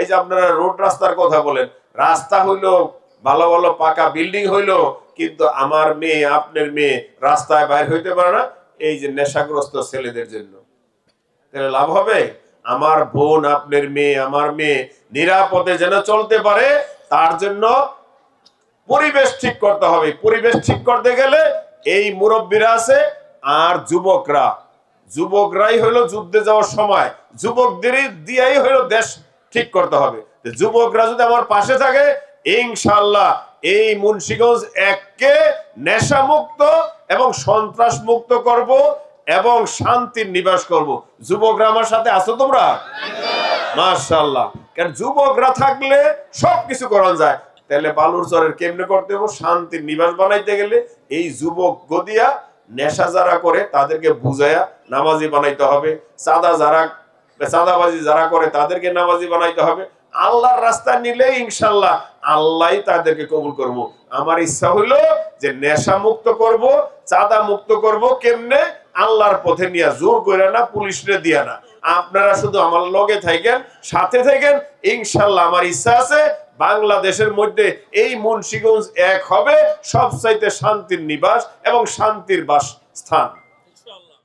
এই যে আপনারা রোড রাস্তার কথা বলেন, রাস্তা হইলো ভালো ভালো পাকা বিল্ডিং হইলো, কিন্তু আমার মেয়ে আপনার মেয়ে রাস্তায় বাইর হইতে পারে না, এই যে নেশাগ্রস্ত ছেলেদের জন্য। তাহলে লাভ হবে? আমার বোন আপনার মেয়ে আমার মেয়ে নিরাপদে যেন চলতে পারে, তার জন্য পরিবেশ ঠিক করতে হবে। পরিবেশ ঠিক করতে গেলে এই মুরব্বীরা আছে আর যুবকরাই হলো যুদ্ধে যাওয়ার সময়, যুবকদেরই দিয়েই হলো দেশ ঠিক করতে হবে। যুবকরা যদি আমার পাশে থাকে, ইনশাআল্লাহ এই মুন্সিগঞ্জ এককে নেশা মুক্ত এবং সন্ত্রাস মুক্ত করব এবং শান্তির নিবাস করব। যুবকরা আমার সাথে আছো তোমরা? মাশাআল্লাহ। কারণ যুবকরা থাকলে সবকিছু করা যায়। তাহলে বালুর চরের কেমনে করতে হবে? শান্তির নিবাস বানাইতে গেলে এই যুবক গদিয়া নেশা যারা করে তাদেরকে বুঝায়া নামাজি বানাইতে হবে, চাঁদাবাজি যারা করে তাদেরকে নামাজি বানাইতে হবে। আল্লাহর রাস্তা নিলে ইনশাআল্লাহ আল্লাহই তাদেরকে কবুল করব। আমার ইচ্ছা হইলো যে নেশা মুক্ত করব, চাঁদা মুক্ত করব। কেমনে? আল্লাহর পথে নিয়ে, জোর করে না, পুলিশরে দিয়া না। আপনারা শুধু আমার লগে থাকেন, সাথে থাকেন, ইনশাআল্লাহ আমার ইচ্ছা আছে বাংলাদেশের মধ্যে এই মুন্সিগঞ্জ এক হবে সবচাইতে শান্তির নিবাস এবং শান্তির বাস স্থান।